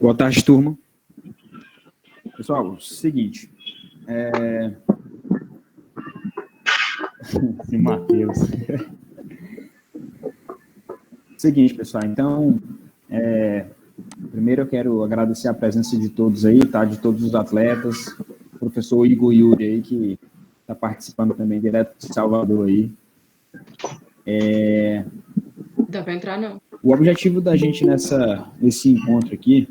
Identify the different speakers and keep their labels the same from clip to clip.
Speaker 1: Boa tarde, turma. Pessoal, seguinte. Sim, Matheus. Seguinte, pessoal, então, primeiro eu quero agradecer a presença de todos aí, tá? De todos os atletas, o professor Igor Yuri aí, que está participando também direto de Salvador aí.
Speaker 2: Dá para entrar, não?
Speaker 1: O objetivo da gente nesse encontro aqui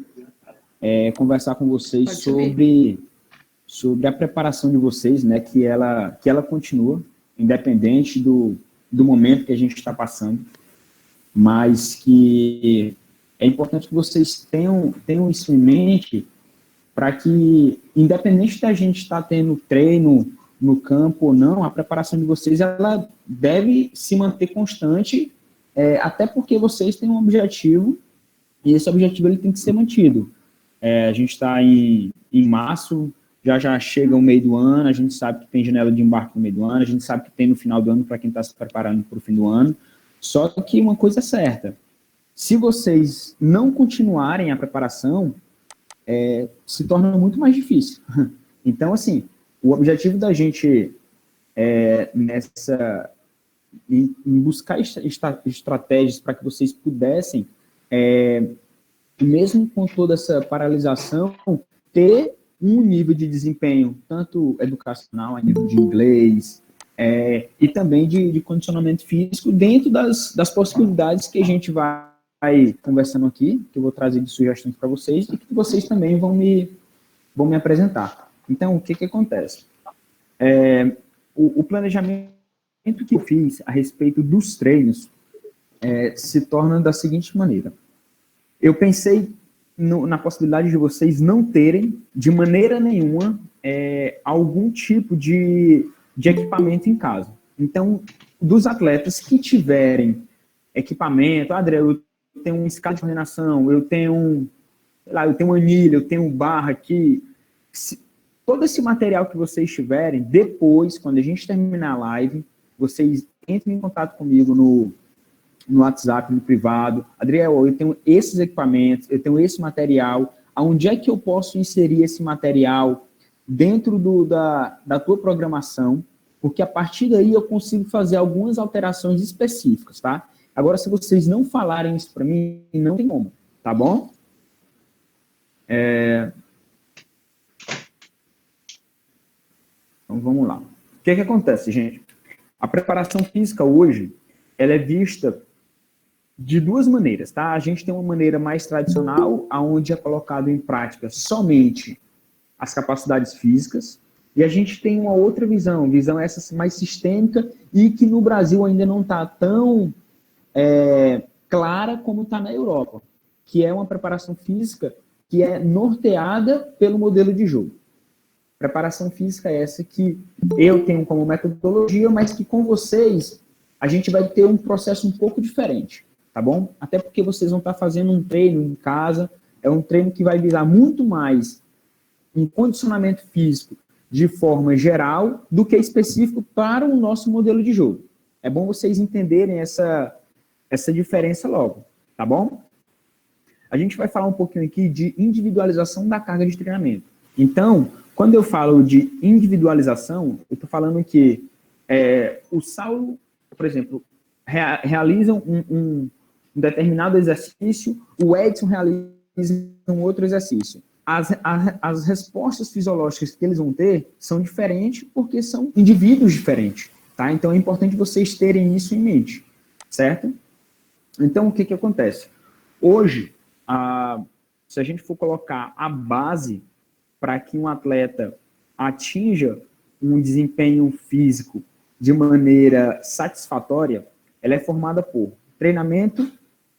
Speaker 1: é conversar com vocês sobre a preparação de vocês, né? Que ela continua, independente do momento que a gente está passando, mas que é importante que vocês tenham isso em mente para que, independente da gente estar tendo treino no campo ou não, a preparação de vocês ela deve se manter constante, até porque vocês têm um objetivo e esse objetivo ele tem que ser mantido. A gente está em março, já chega o meio do ano, a gente sabe que tem janela de embarque no meio do ano, a gente sabe que tem no final do ano para quem está se preparando para o fim do ano, só que uma coisa é certa, se vocês não continuarem a preparação, se torna muito mais difícil. Então, assim, o objetivo da gente em buscar estratégias para que vocês pudessem, mesmo com toda essa paralisação, ter um nível de desempenho, tanto educacional, a nível de inglês, e também de condicionamento físico, dentro das possibilidades que a gente vai conversando aqui, que eu vou trazer de sugestões para vocês, e que vocês também vão me apresentar. Então, o que acontece? O planejamento que eu fiz a respeito dos treinos se torna da seguinte maneira. Eu pensei na possibilidade de vocês não terem, de maneira nenhuma, algum tipo de equipamento em casa. Então, dos atletas que tiverem equipamento, André, eu tenho uma escala de coordenação, eu tenho uma anilha, eu tenho barra aqui, todo esse material que vocês tiverem, depois, quando a gente terminar a live, vocês entrem em contato comigo no WhatsApp, no privado. Adriel, eu tenho esses equipamentos, eu tenho esse material, aonde é que eu posso inserir esse material dentro da tua programação, porque a partir daí eu consigo fazer algumas alterações específicas, tá? Agora, se vocês não falarem isso para mim, não tem como, tá bom? Então, vamos lá. O que acontece, gente? A preparação física hoje, ela é vista de duas maneiras, tá? A gente tem uma maneira mais tradicional, onde é colocado em prática somente as capacidades físicas, e a gente tem uma outra visão essa mais sistêmica, e que no Brasil ainda não está tão clara como está na Europa, que é uma preparação física que é norteada pelo modelo de jogo. Preparação física é essa que eu tenho como metodologia, mas que com vocês a gente vai ter um processo um pouco diferente, tá bom? Até porque vocês vão estar fazendo um treino em casa, é um treino que vai visar muito mais um condicionamento físico de forma geral do que específico para o nosso modelo de jogo. É bom vocês entenderem essa diferença logo, tá bom? A gente vai falar um pouquinho aqui de individualização da carga de treinamento. Então, quando eu falo de individualização, eu estou falando que o Saulo, por exemplo, realiza um determinado exercício, o Edson realiza um outro exercício. As respostas fisiológicas que eles vão ter são diferentes porque são indivíduos diferentes, tá? Então, é importante vocês terem isso em mente, certo? Então, o que acontece? Hoje, se a gente for colocar a base para que um atleta atinja um desempenho físico de maneira satisfatória, ela é formada por treinamento,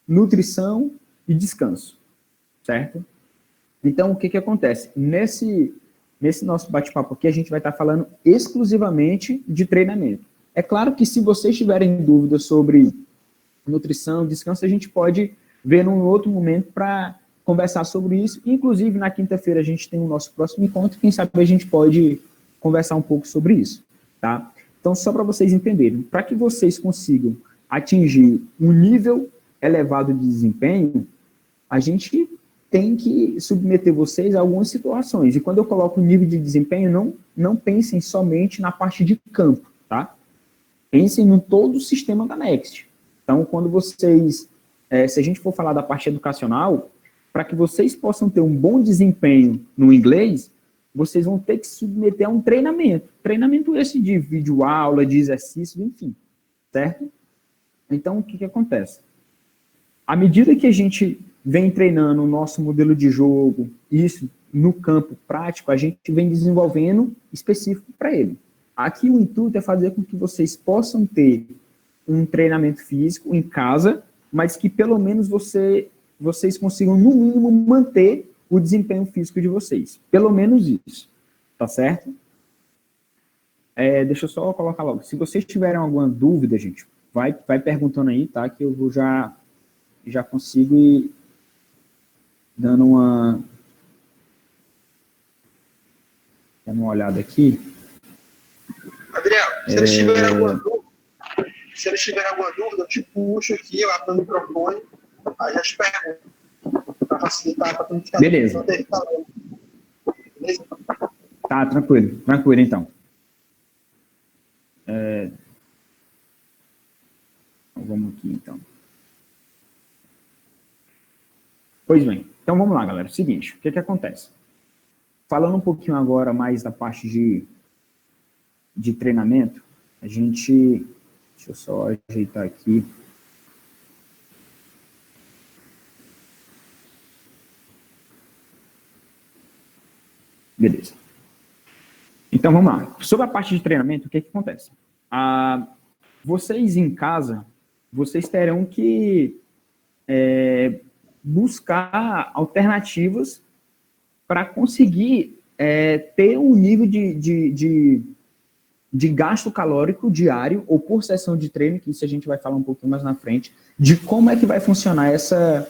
Speaker 1: nutrição e descanso, certo? Então, o que acontece? Nesse nosso bate-papo aqui, a gente vai estar falando exclusivamente de treinamento. É claro que se vocês tiverem dúvidas sobre nutrição, descanso, a gente pode ver num outro momento para conversar sobre isso. Inclusive, na quinta-feira, a gente tem o nosso próximo encontro, quem sabe a gente pode conversar um pouco sobre isso, tá? Então, só para vocês entenderem, para que vocês consigam atingir um nível elevado de desempenho, a gente tem que submeter vocês a algumas situações. E quando eu coloco o nível de desempenho, não pensem somente na parte de campo, tá? Pensem no todo o sistema da Next. Então, quando vocês, se a gente for falar da parte educacional, para que vocês possam ter um bom desempenho no inglês, vocês vão ter que se submeter a um treinamento. Treinamento esse de videoaula, de exercícios, enfim, certo? Então, o que acontece? À medida que a gente vem treinando o nosso modelo de jogo, isso no campo prático, a gente vem desenvolvendo específico para ele. Aqui o intuito é fazer com que vocês possam ter um treinamento físico em casa, mas que pelo menos vocês consigam, no mínimo, manter o desempenho físico de vocês. Pelo menos isso. Tá certo? Deixa eu só colocar logo. Se vocês tiverem alguma dúvida, gente, vai perguntando aí, tá? Que eu vou já consigo ir dando uma olhada aqui.
Speaker 3: Adriel, se eles tiverem alguma dúvida, eu te puxo aqui, eu abro o microfone, aí já te pergunto, para facilitar, para tu ficar.
Speaker 1: Beleza.
Speaker 3: Beleza?
Speaker 1: Tá, tranquilo então. Vamos aqui, então. Pois bem, então vamos lá, galera. Seguinte, o que acontece? Falando um pouquinho agora mais da parte de treinamento, a gente... Deixa eu só ajeitar aqui. Beleza. Então, vamos lá. Sobre a parte de treinamento, o que acontece? Vocês em casa, vocês terão que buscar alternativas para conseguir ter um nível de gasto calórico diário ou por sessão de treino, que isso a gente vai falar um pouquinho mais na frente, de como é que vai funcionar essa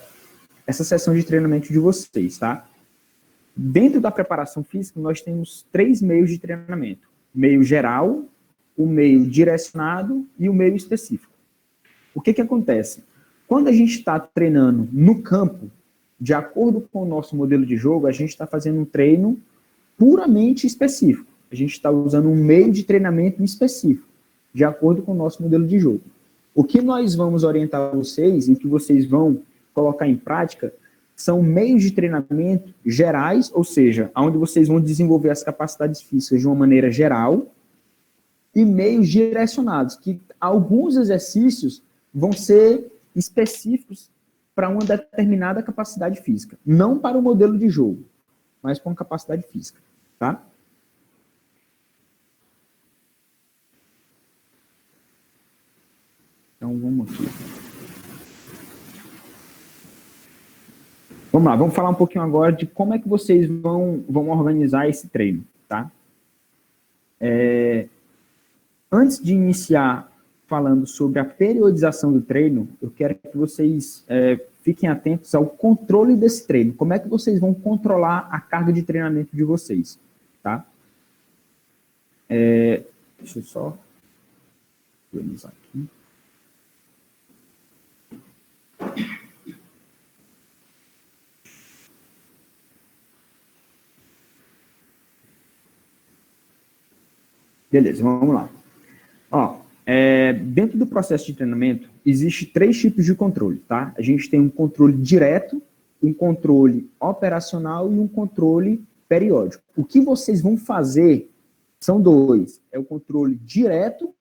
Speaker 1: sessão de treinamento de vocês, tá? Dentro da preparação física, nós temos 3 meios de treinamento. O meio geral, o meio direcionado e o meio específico. O que acontece? Quando a gente está treinando no campo, de acordo com o nosso modelo de jogo, a gente está fazendo um treino puramente específico. A gente está usando um meio de treinamento específico, de acordo com o nosso modelo de jogo. O que nós vamos orientar vocês e que vocês vão colocar em prática são meios de treinamento gerais, ou seja, onde vocês vão desenvolver as capacidades físicas de uma maneira geral, e meios direcionados, que alguns exercícios vão ser específicos para uma determinada capacidade física. Não para o modelo de jogo, mas com capacidade física, tá? Então, vamos aqui. Vamos lá, vamos falar um pouquinho agora de como é que vocês vão organizar esse treino, tá? Antes de iniciar falando sobre a periodização do treino, eu quero que vocês fiquem atentos ao controle desse treino. Como é que vocês vão controlar a carga de treinamento de vocês, tá? Deixa eu só organizar aqui. Beleza, vamos lá. Dentro do processo de treinamento, existe 3 tipos de controle, tá? A gente tem um controle direto, um controle operacional e um controle periódico. O que vocês vão fazer são 2. É o controle direto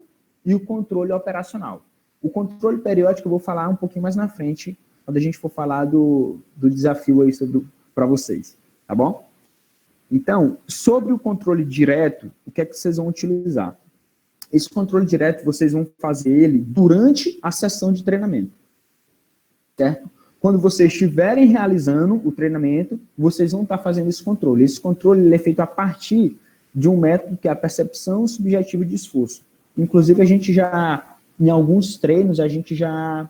Speaker 1: e o controle operacional. O controle periódico eu vou falar um pouquinho mais na frente, quando a gente for falar do desafio aí para vocês, tá bom? Então, sobre o controle direto, o que é que vocês vão utilizar? Esse controle direto, vocês vão fazer ele durante a sessão de treinamento, certo? Quando vocês estiverem realizando o treinamento, vocês vão estar fazendo esse controle. Esse controle ele é feito a partir de um método que é a percepção subjetiva de esforço. Inclusive, a gente já, em alguns treinos, a gente já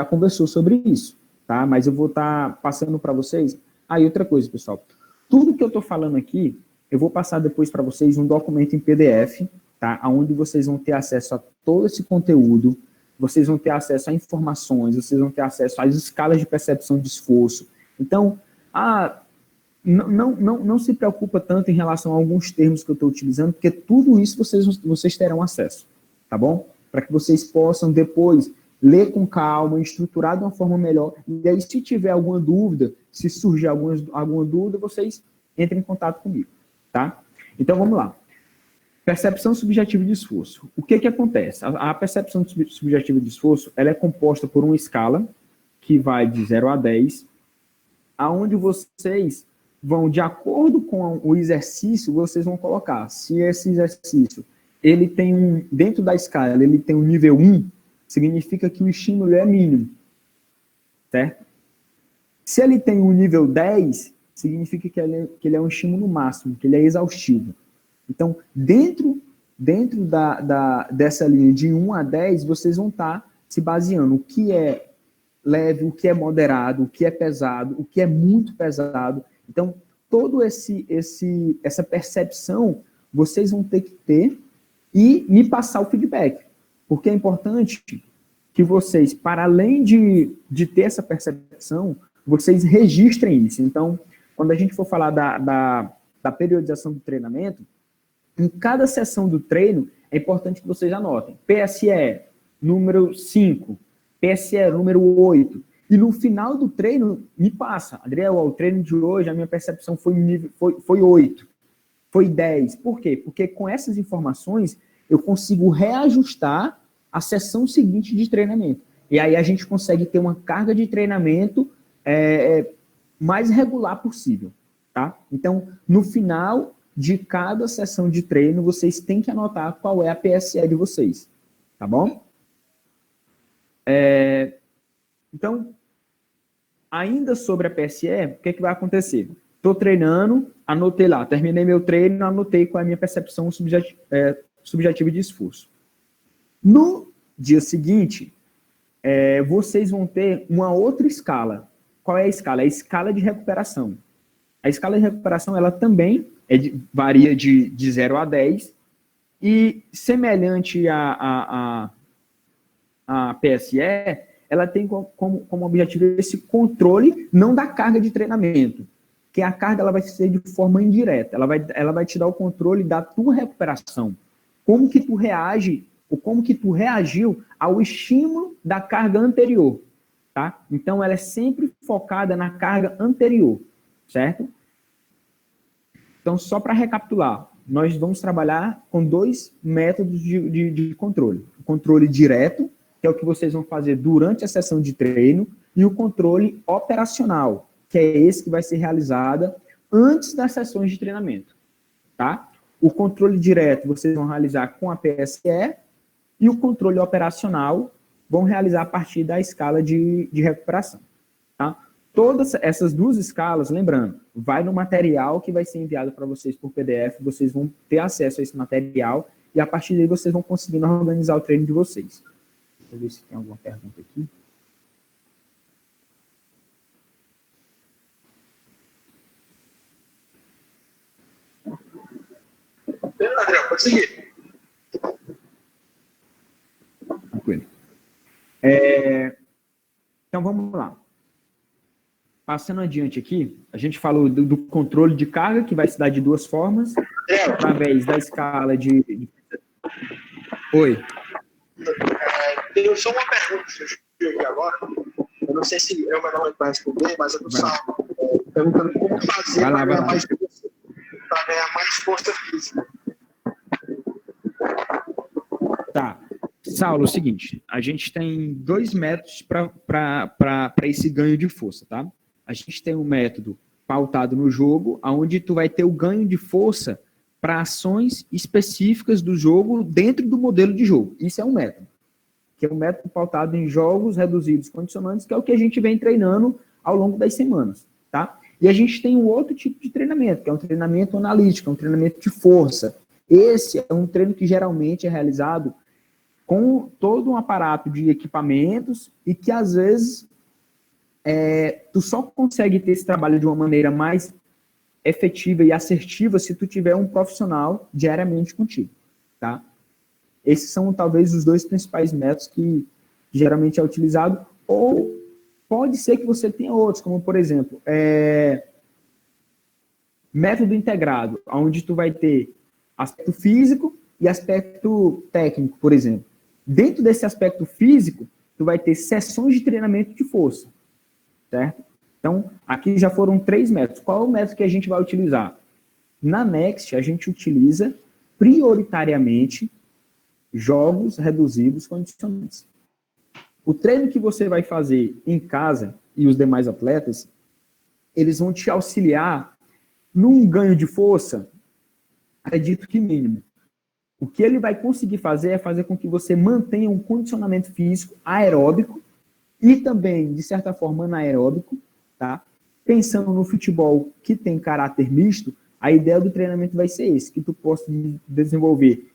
Speaker 1: conversou sobre isso, tá? Mas eu vou estar passando para vocês. E outra coisa, pessoal. Tudo que eu estou falando aqui, eu vou passar depois para vocês um documento em PDF, tá? Onde vocês vão ter acesso a todo esse conteúdo, vocês vão ter acesso a informações, vocês vão ter acesso às escalas de percepção de esforço, Então, não se preocupa tanto em relação a alguns termos que eu estou utilizando, porque tudo isso vocês terão acesso, tá bom? Para que vocês possam depois ler com calma, estruturar de uma forma melhor, e aí se tiver alguma dúvida, se surgir alguma dúvida, vocês entrem em contato comigo, tá? Então, vamos lá. Percepção subjetiva de esforço. O que acontece? A percepção subjetiva de esforço, ela é composta por uma escala que vai de 0 a 10, aonde vocês vão, de acordo com o exercício, vocês vão colocar. Se esse exercício, ele tem dentro da escala, ele tem um nível 1, significa que o estímulo é mínimo, certo? Se ele tem um nível 10, significa que ele é um estímulo máximo, que ele é exaustivo. Então, dentro dessa linha de 1 a 10, vocês vão estar se baseando o que é leve, o que é moderado, o que é pesado, o que é muito pesado. Então, todo essa percepção, vocês vão ter que ter e me passar o feedback. Porque é importante que vocês, para além de ter essa percepção, vocês registrem isso. Então, quando a gente for falar da periodização do treinamento, em cada sessão do treino, é importante que vocês anotem. PSE, número 5. PSE, número 8. E no final do treino, me passa. Adriel, o treino de hoje, a minha percepção foi 8. Foi 10. Por quê? Porque com essas informações, eu consigo reajustar a sessão seguinte de treinamento. E aí a gente consegue ter uma carga de treinamento mais regular possível, tá? Então, no final de cada sessão de treino, vocês têm que anotar qual é a PSE de vocês, tá bom? Então, ainda sobre a PSE, o que vai acontecer? Estou treinando, anotei lá, terminei meu treino, anotei qual é a minha percepção subjetiva de esforço. No dia seguinte, vocês vão ter uma outra escala. Qual é a escala? É a escala de recuperação. A escala de recuperação, ela também varia de 0 a 10, e semelhante à PSE, ela tem como objetivo esse controle, não da carga de treinamento, que a carga ela vai ser de forma indireta, ela vai te dar o controle da tua recuperação. Como que tu reage, ou como que tu reagiu ao estímulo da carga anterior, tá? Então, ela é sempre focada na carga anterior, certo? Então, só para recapitular, nós vamos trabalhar com 2 métodos de controle. O controle direto, que é o que vocês vão fazer durante a sessão de treino, e o controle operacional, que é esse que vai ser realizado antes das sessões de treinamento, tá? O controle direto vocês vão realizar com a PSE, e o controle operacional vão realizar a partir da escala de recuperação, tá? Todas essas 2 escalas, lembrando, vai no material que vai ser enviado para vocês por PDF, vocês vão ter acesso a esse material, e a partir daí vocês vão conseguindo organizar o treino de vocês. Deixa eu ver se tem alguma pergunta aqui.
Speaker 3: Adriel, pode seguir.
Speaker 1: Tranquilo. Então, vamos lá. Passando adiante aqui, a gente falou do controle de carga, que vai se dar de 2 formas, através da escala de... Oi.
Speaker 3: Tenho só uma pergunta que eu escrevi aqui agora. Eu não sei se é o melhor para responder, mas é do Saulo. Perguntando como fazer para ganhar mais força física.
Speaker 1: Tá. Saulo, é o seguinte, a gente tem 2 métodos para esse ganho de força, tá? A gente tem um método pautado no jogo, onde tu vai ter o ganho de força para ações específicas do jogo dentro do modelo de jogo. Isso é um método, que é um método pautado em jogos reduzidos condicionantes, que é o que a gente vem treinando ao longo das semanas, tá? E a gente tem um outro tipo de treinamento, que é um treinamento analítico, é um treinamento de força. Esse é um treino que geralmente é realizado com todo um aparato de equipamentos e que, às vezes, tu só consegue ter esse trabalho de uma maneira mais efetiva e assertiva se tu tiver um profissional diariamente contigo, tá? Esses são, talvez, os 2 principais métodos que geralmente é utilizado, ou pode ser que você tenha outros, como, por exemplo, método integrado, onde tu vai ter aspecto físico e aspecto técnico, por exemplo. Dentro desse aspecto físico, tu vai ter sessões de treinamento de força, certo? Então, aqui já foram 3 métodos. Qual é o método que a gente vai utilizar? Na Next, a gente utiliza prioritariamente jogos reduzidos condicionantes. O treino que você vai fazer em casa e os demais atletas, eles vão te auxiliar num ganho de força, acredito que mínimo. O que ele vai conseguir fazer é fazer com que você mantenha um condicionamento físico aeróbico e também, de certa forma, anaeróbico, tá? Pensando no futebol que tem caráter misto, a ideia do treinamento vai ser esse, que tu possa desenvolver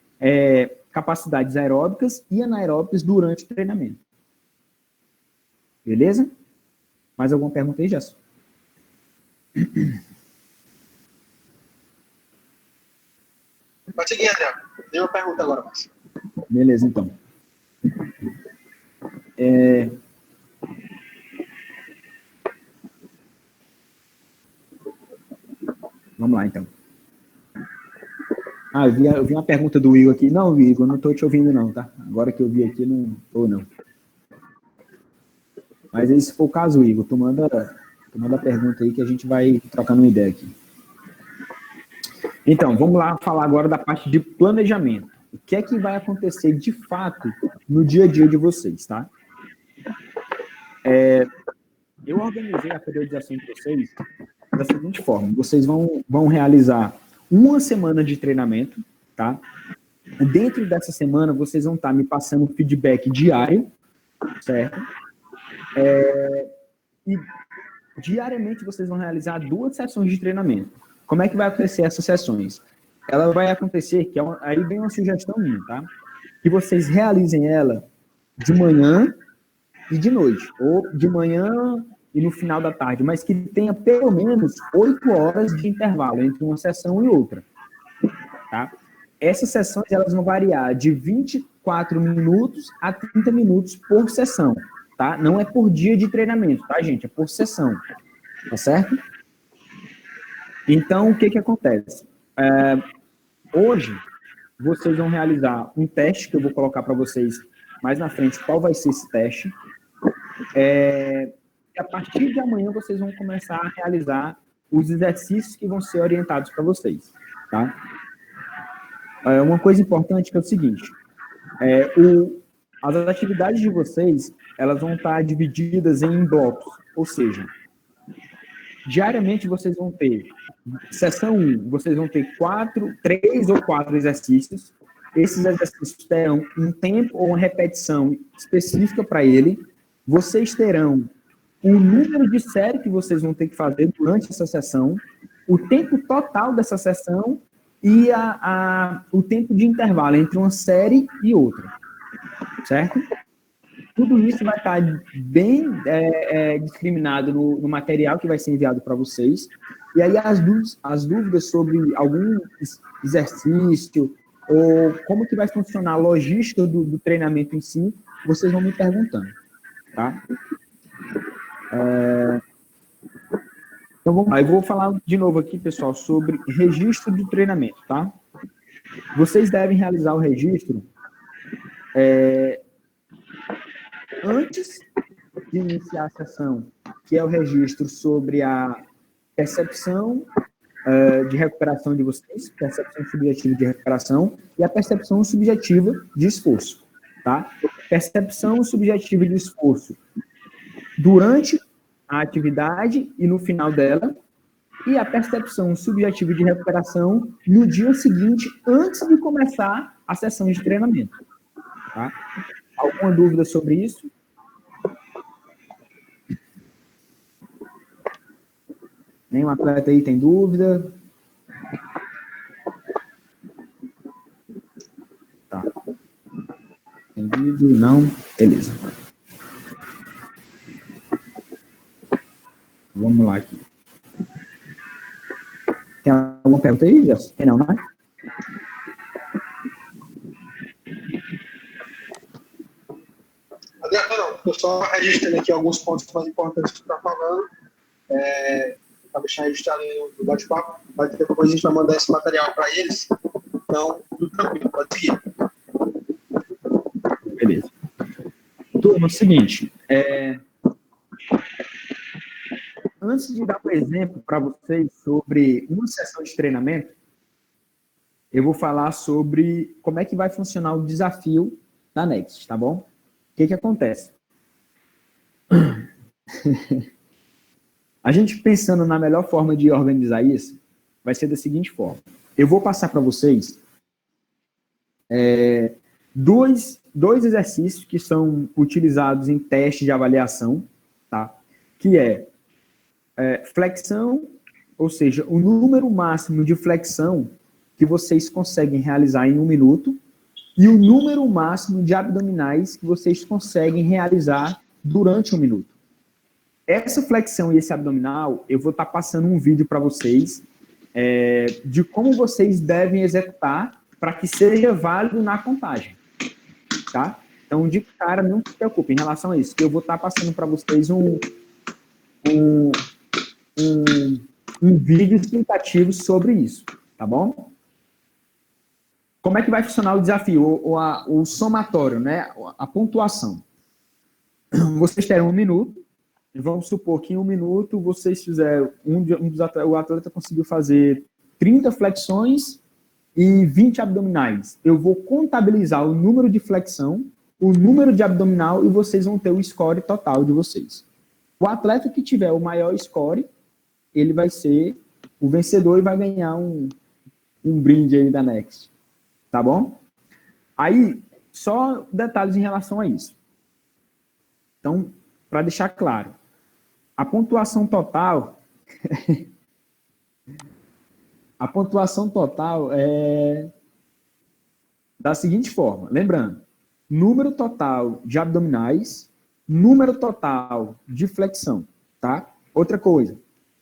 Speaker 1: capacidades aeróbicas e anaeróbicas durante o treinamento. Beleza? Mais alguma pergunta aí, Gerson?
Speaker 3: Pode seguir, André. Tem uma pergunta agora, Márcio.
Speaker 1: Beleza, então. Vamos lá, então. Eu vi uma pergunta do Igor aqui. Não, Igor, não estou te ouvindo não, tá? Agora que eu vi aqui, não estou não. Mas aí, se for o caso, Igor, tu manda a pergunta aí que a gente vai trocando uma ideia aqui. Então, vamos lá falar agora da parte de planejamento. O que é que vai acontecer de fato no dia a dia de vocês, tá? Eu organizei a periodização de vocês da seguinte forma. Vocês vão realizar uma semana de treinamento, tá? Dentro dessa semana, vocês vão estar me passando feedback diário, certo? E diariamente vocês vão realizar 2 sessões de treinamento. Como é que vai acontecer essas sessões? Ela vai acontecer, aí vem uma sugestão minha, tá? Que vocês realizem ela de manhã e de noite, ou de manhã e no final da tarde, mas que tenha pelo menos 8 horas de intervalo entre uma sessão e outra, tá? Essas sessões, elas vão variar de 24 minutos a 30 minutos por sessão, tá? Não é por dia de treinamento, tá, gente? É por sessão, tá certo? Então, o que acontece? Hoje, vocês vão realizar um teste que eu vou colocar para vocês mais na frente qual vai ser esse teste. E a partir de amanhã, vocês vão começar a realizar os exercícios que vão ser orientados para vocês, tá? Uma coisa importante que é o seguinte, as atividades de vocês, elas vão estar divididas em blocos, ou seja, diariamente vocês vão ter, sessão 1, vocês vão ter 3 ou 4 exercícios, esses exercícios terão um tempo ou uma repetição específica para ele, vocês terão o número de série que vocês vão ter que fazer durante essa sessão, o tempo total dessa sessão e o tempo de intervalo entre uma série e outra, certo? Tudo isso vai estar bem discriminado no material que vai ser enviado para vocês. E aí as dúvidas sobre algum exercício ou como que vai funcionar a logística do treinamento em si, vocês vão me perguntando, tá? Então, vamos lá. Eu vou falar de novo aqui, pessoal, sobre registro de treinamento, tá? Vocês devem realizar o registro antes de iniciar a sessão, que é o registro sobre a percepção de recuperação de vocês, percepção subjetiva de recuperação e a percepção subjetiva de esforço, tá? Percepção subjetiva de esforço durante a atividade e no final dela, e a percepção subjetiva de recuperação no dia seguinte, antes de começar a sessão de treinamento, tá? Alguma dúvida sobre isso? Nenhum atleta aí tem dúvida? Tá. Entendido? Não? Beleza. Vamos lá aqui. Tem alguma pergunta aí, Gerson? Tem não, né?
Speaker 3: Estou só registrando aqui alguns pontos mais importantes que você está falando, para deixar registrado no bate-papo. Depois a gente vai mandar esse material para eles. Então, tudo tranquilo, pode seguir.
Speaker 1: Beleza. Turma, é o seguinte, antes de dar um exemplo para vocês sobre uma sessão de treinamento, eu vou falar sobre como é que vai funcionar o desafio da Next, tá bom? O que acontece? A gente pensando na melhor forma de organizar isso, vai ser da seguinte forma. Eu vou passar para vocês dois exercícios que são utilizados em testes de avaliação, tá? Que flexão, ou seja, o número máximo de flexão que vocês conseguem realizar em 1 minuto e o número máximo de abdominais que vocês conseguem realizar durante 1 minuto. Essa flexão e esse abdominal, eu vou estar passando um vídeo para vocês de como vocês devem executar para que seja válido na contagem, tá? Então, de cara, não se preocupe em relação a isso, que eu vou estar passando para vocês um vídeo explicativo sobre isso, tá bom? Como é que vai funcionar o desafio, o somatório, né? A pontuação. Vocês terão 1 minuto, e vamos supor que em 1 minuto vocês fizeram, o atleta conseguiu fazer 30 flexões e 20 abdominais. Eu vou contabilizar o número de flexão, o número de abdominal e vocês vão ter o score total de vocês. O atleta que tiver o maior score, ele vai ser o vencedor e vai ganhar um brinde aí da Next. Tá bom? Aí, só detalhes em relação a isso. Então, para deixar claro, a pontuação total é da seguinte forma, lembrando, número total de abdominais, número total de flexão, tá? Outra coisa,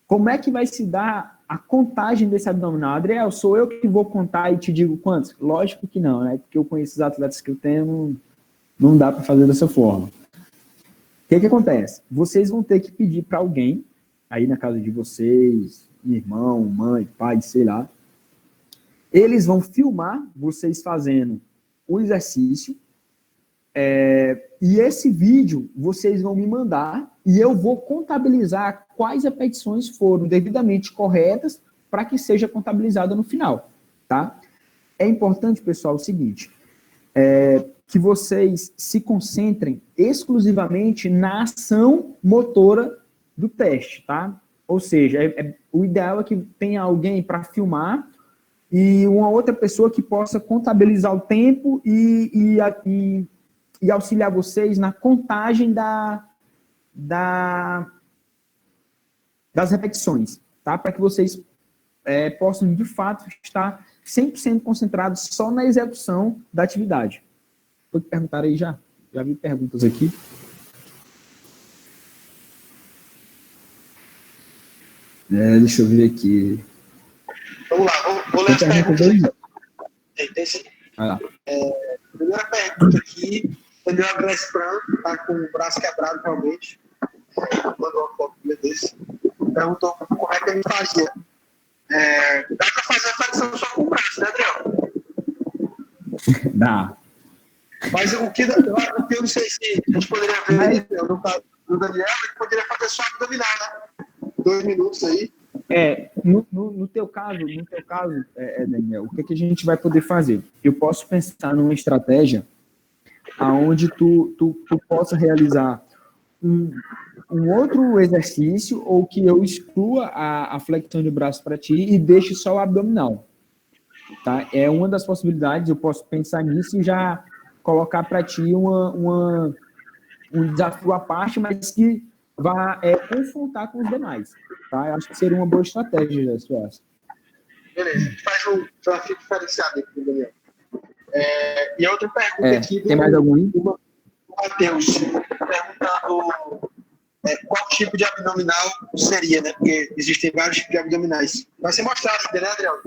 Speaker 1: como é que vai se dar a contagem desse abdominal? Adriel, sou eu que vou contar e te digo quantos? Lógico que não, né? Porque eu conheço os atletas que eu tenho, não dá para fazer dessa forma. O que acontece? Vocês vão ter que pedir para alguém, aí na casa de vocês, irmão, mãe, pai, sei lá, eles vão filmar vocês fazendo o exercício, e esse vídeo vocês vão me mandar e eu vou contabilizar quais repetições foram devidamente corretas para que seja contabilizada no final, tá? É importante, pessoal, o seguinte, que vocês se concentrem exclusivamente na ação motora do teste, tá? Ou seja, o ideal é que tenha alguém para filmar e uma outra pessoa que possa contabilizar o tempo e auxiliar vocês na contagem das repetições, tá? Para que vocês possam, de fato, estar 100% concentrados só na execução da atividade. Vou te perguntar aí já. Já vi perguntas aqui. Deixa eu ver aqui.
Speaker 3: Vamos lá, vou ler as perguntas aqui.
Speaker 1: Vai lá.
Speaker 3: Primeira pergunta aqui, Daniel Grespran, tá com o braço quebrado realmente. Mandou uma foto desse. Perguntou como é que ele fazia. Dá para fazer a flexão só com o braço, né, Adriel?
Speaker 1: Dá.
Speaker 3: Mas o que eu não sei se a gente poderia ver no caso do Daniel, ele poderia fazer só abdominal, né? 2 minutos aí.
Speaker 1: No teu caso, Daniel, o que a gente vai poder fazer? Eu posso pensar numa estratégia onde tu possa realizar um outro exercício ou que eu exclua a flexão de braço para ti e deixe só o abdominal. Tá? É uma das possibilidades, eu posso pensar nisso e já colocar para ti um desafio à parte, mas que vá confrontar com os demais. Tá? Eu acho que seria uma boa estratégia, Suécia.
Speaker 3: Beleza, a gente faz um desafio diferenciado aqui, Daniel. E a outra pergunta aqui
Speaker 1: tem mais algum?
Speaker 3: Do Matheus, perguntando qual tipo de abdominal seria, né? Porque existem vários tipos de abdominais. Vai ser mostrado, né, Adriel?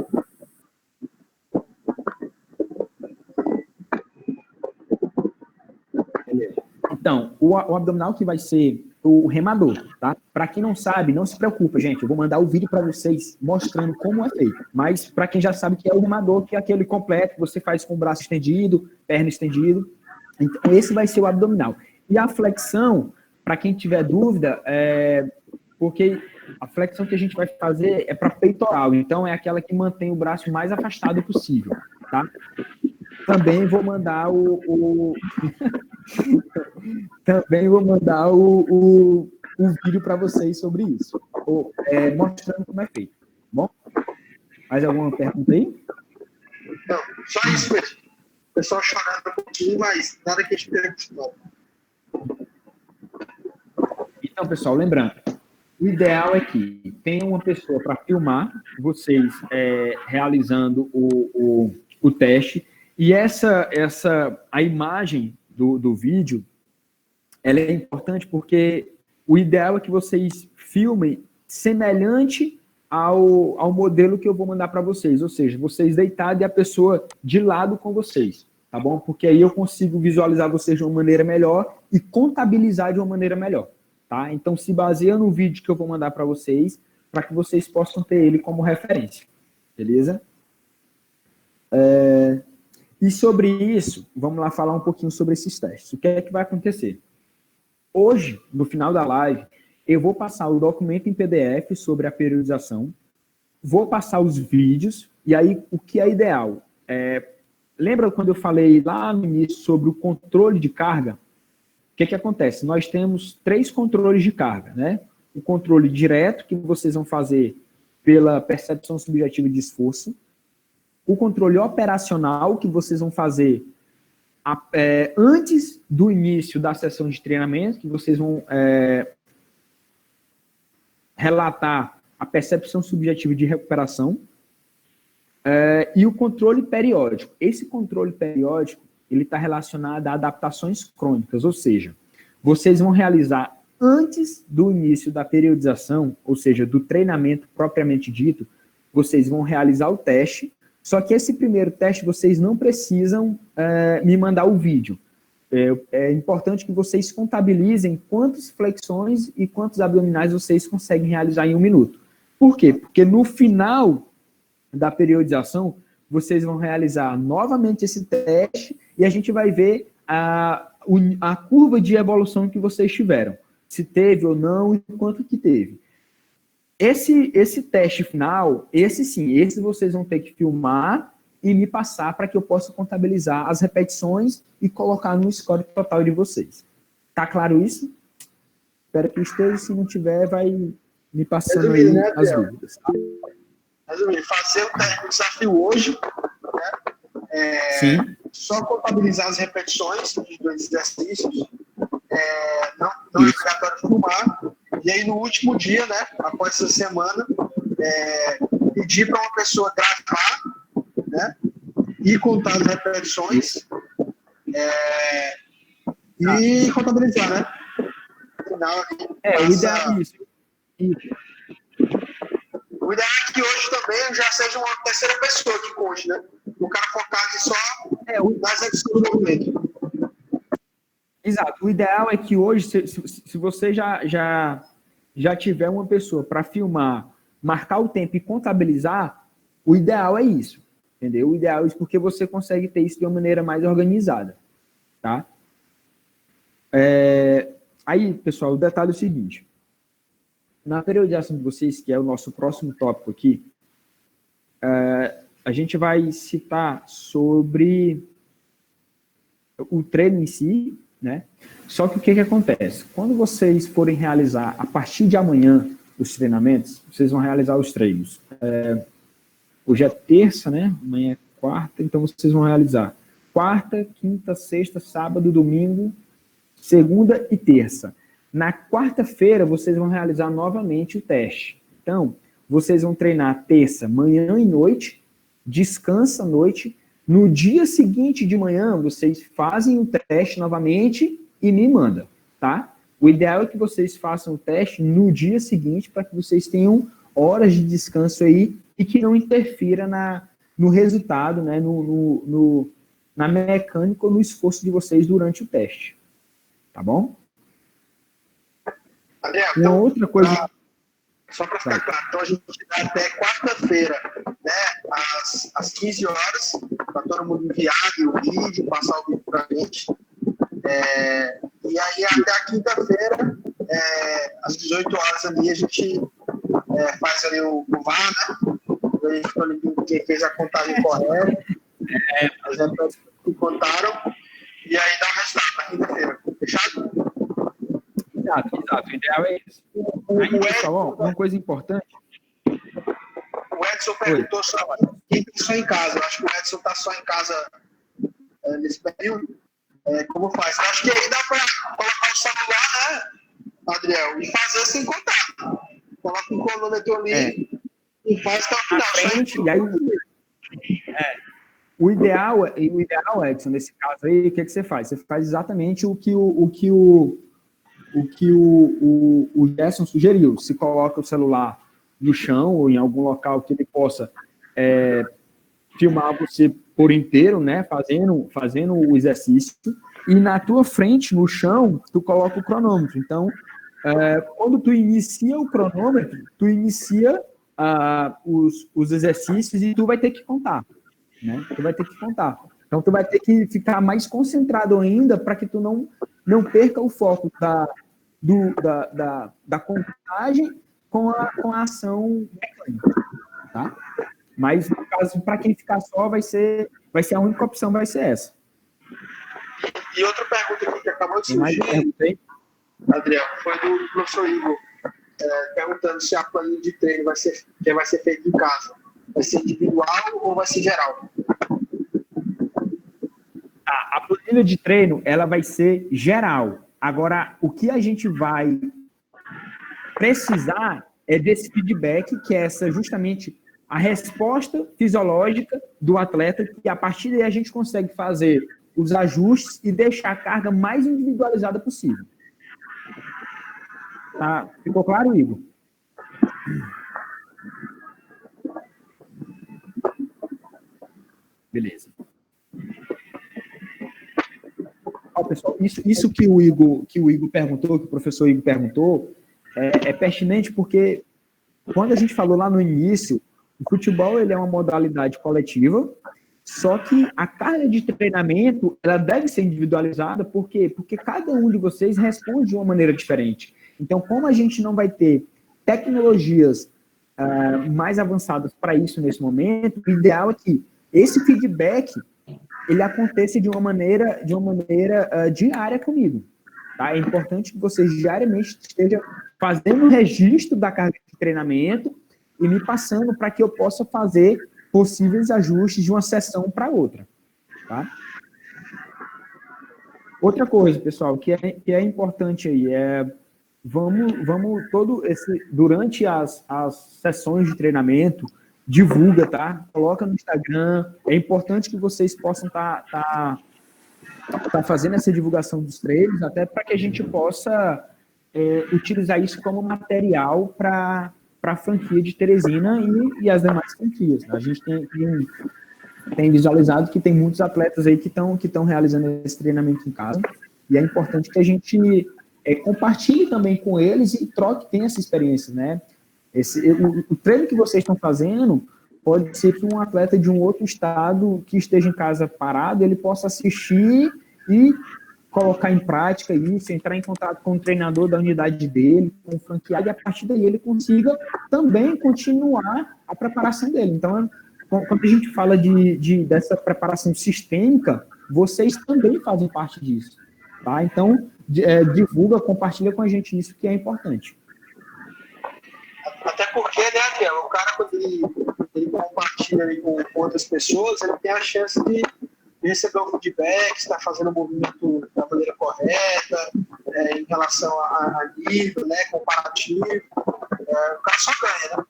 Speaker 1: Então, o abdominal que vai ser o remador, tá? Para quem não sabe, não se preocupa, gente. Eu vou mandar o vídeo para vocês mostrando como é feito. Mas para quem já sabe que é o remador, que é aquele completo que você faz com o braço estendido, perna estendido. Então, esse vai ser o abdominal. E a flexão, para quem tiver dúvida, porque a flexão que a gente vai fazer é para peitoral. Então, é aquela que mantém o braço mais afastado possível, tá? Também vou mandar também vou mandar o vídeo para vocês sobre isso, mostrando como é feito. Bom? Mais alguma pergunta aí?
Speaker 3: Não, só isso mesmo. O pessoal chorando um pouquinho, mas nada que a gente tenha acostumado.
Speaker 1: Então, pessoal, lembrando, o ideal é que tenha uma pessoa para filmar vocês realizando o teste. E a imagem do vídeo, ela é importante porque o ideal é que vocês filmem semelhante ao modelo que eu vou mandar para vocês, ou seja, vocês deitados e a pessoa de lado com vocês, tá bom? Porque aí eu consigo visualizar vocês de uma maneira melhor e contabilizar de uma maneira melhor, tá? Então, se baseia no vídeo que eu vou mandar para vocês, para que vocês possam ter ele como referência, beleza? E sobre isso, vamos lá falar um pouquinho sobre esses testes. O que é que vai acontecer? Hoje, no final da live, eu vou passar o documento em PDF sobre a periodização, vou passar os vídeos, e aí o que é ideal? Lembra quando eu falei lá no início sobre o controle de carga? O que é que acontece? Nós temos 3 controles de carga, né? O controle direto, que vocês vão fazer pela percepção subjetiva de esforço, o controle operacional, que vocês vão fazer antes do início da sessão de treinamento, que vocês vão relatar a percepção subjetiva de recuperação, e o controle periódico. Esse controle periódico, ele está relacionado a adaptações crônicas, ou seja, vocês vão realizar antes do início da periodização, ou seja, do treinamento propriamente dito, vocês vão realizar o teste. Só que esse primeiro teste, vocês não precisam me mandar o vídeo. É importante que vocês contabilizem quantas flexões e quantos abdominais vocês conseguem realizar em 1 minuto. Por quê? Porque no final da periodização, vocês vão realizar novamente esse teste e a gente vai ver a curva de evolução que vocês tiveram. Se teve ou não e quanto que teve. Esse teste final, esse vocês vão ter que filmar e me passar para que eu possa contabilizar as repetições e colocar no score total de vocês. Tá claro isso? Espero que esteja, se não tiver, vai me passando aí as dúvidas. Tá?
Speaker 3: Resumir, fazer o desafio hoje, né?
Speaker 1: Sim.
Speaker 3: Só contabilizar as repetições dos exercícios, não é obrigatório filmar. E aí, no último dia, né, após essa semana, pedir para uma pessoa gravar, né, e contar as repetições e contabilizar, né? Final,
Speaker 1: o ideal é isso.
Speaker 3: O ideal é que hoje também já seja uma terceira pessoa que conte, né? O cara focar aqui só nas edições do documento.
Speaker 1: Exato. O ideal é que hoje, se você já tiver uma pessoa para filmar, marcar o tempo e contabilizar, o ideal é isso, entendeu? O ideal é isso porque você consegue ter isso de uma maneira mais organizada, tá? Aí, pessoal, o detalhe é o seguinte. Na periodização de vocês, que é o nosso próximo tópico aqui, a gente vai citar sobre o treino em si, né? Só que o que acontece? Quando vocês forem realizar, a partir de amanhã, os treinamentos, vocês vão realizar os treinos. Hoje é terça, né? Amanhã é quarta, então vocês vão realizar quarta, quinta, sexta, sábado, domingo, segunda e terça. Na quarta-feira, vocês vão realizar novamente o teste. Então, vocês vão treinar terça, manhã e noite, descansa à noite. No dia seguinte de manhã, vocês fazem o teste novamente e me mandam, tá? O ideal é que vocês façam o teste no dia seguinte para que vocês tenham horas de descanso aí e que não interfira no resultado, né, na mecânica ou no esforço de vocês durante o teste. Tá bom?
Speaker 3: André,
Speaker 1: Uma
Speaker 3: então,
Speaker 1: outra coisa...
Speaker 3: só para ficar claro, então a gente dá até quarta-feira, né, às 15 horas, para todo mundo enviar o vídeo, passar o vídeo para a gente. E aí até a quinta-feira, às 18 horas ali, a gente faz ali o VAR, né? Quem fez a contagem correta, as empresas que contaram, e aí dá o resultado na quinta-feira. Fechado?
Speaker 1: Exato. O ideal é isso. Aí, pessoal, uma coisa importante.
Speaker 3: O Edson perguntou só quem está só em casa. Eu acho que o Edson está só em casa nesse período. Como faz? Eu acho que aí dá para colocar o celular, né, Adriel, e fazer sem contar. Coloca um cronômetro ali e faz até o final.
Speaker 1: Frente, e aí, o ideal, Edson, nesse caso aí, o que você faz? Você faz exatamente o que o Gerson sugeriu. Se coloca o celular no chão ou em algum local que ele possa filmar você por inteiro, né, fazendo o exercício, e na tua frente, no chão, tu coloca o cronômetro. Então, quando tu inicia o cronômetro, tu inicia os exercícios e tu vai ter que contar, né? Tu vai ter que contar. Então, tu vai ter que ficar mais concentrado ainda para que tu não perca o foco da contagem com a ação mecânica, tá? Mas, no caso, para quem ficar só, vai ser a única opção, vai ser essa.
Speaker 3: E outra pergunta aqui que acabou de surgir, Adriel, foi do professor Igor, perguntando se a planilha de treino vai ser feita em casa. Vai ser individual ou vai ser geral?
Speaker 1: A planilha de treino, ela vai ser geral. Agora, o que a gente vai precisar é desse feedback, que é justamente a resposta fisiológica do atleta, que a partir daí a gente consegue fazer os ajustes e deixar a carga mais individualizada possível. Tá? Ficou claro, Igor? Beleza. Ó, pessoal, isso que o Igor perguntou, que o professor Igor perguntou, é pertinente porque quando a gente falou lá no início, o futebol ele é uma modalidade coletiva, só que a carga de treinamento ela deve ser individualizada, por quê? Porque cada um de vocês responde de uma maneira diferente. Então, como a gente não vai ter tecnologias mais avançadas para isso nesse momento, o ideal é que esse feedback ele aconteça de uma maneira diária comigo. Tá? É importante que vocês diariamente estejam fazendo o registro da carga de treinamento e me passando para que eu possa fazer possíveis ajustes de uma sessão para outra. Tá? Outra coisa, pessoal, que é importante aí, vamos durante as sessões de treinamento, divulga, tá? Coloca no Instagram. É importante que vocês possam tá fazendo essa divulgação dos treinos, até para que a gente possa utilizar isso como material para a franquia de Teresina e as demais franquias. Tá? A gente tem visualizado que tem muitos atletas aí que estão realizando esse treinamento em casa, e é importante que a gente compartilhe também com eles e tenha essa experiência, né? O treino que vocês estão fazendo pode ser que um atleta de um outro estado que esteja em casa parado, ele possa assistir e colocar em prática isso, entrar em contato com o treinador da unidade dele, com o franqueado, e a partir daí ele consiga também continuar a preparação dele. Então, quando a gente fala dessa preparação sistêmica, vocês também fazem parte disso, tá? Então, divulga, compartilha com a gente isso que é importante.
Speaker 3: Até porque, né, Adriel, o cara, quando ele compartilha ali com outras pessoas, ele tem a chance de receber um feedback, está fazendo o movimento da maneira correta, em relação a nível, né, comparativo. O cara só ganha, né?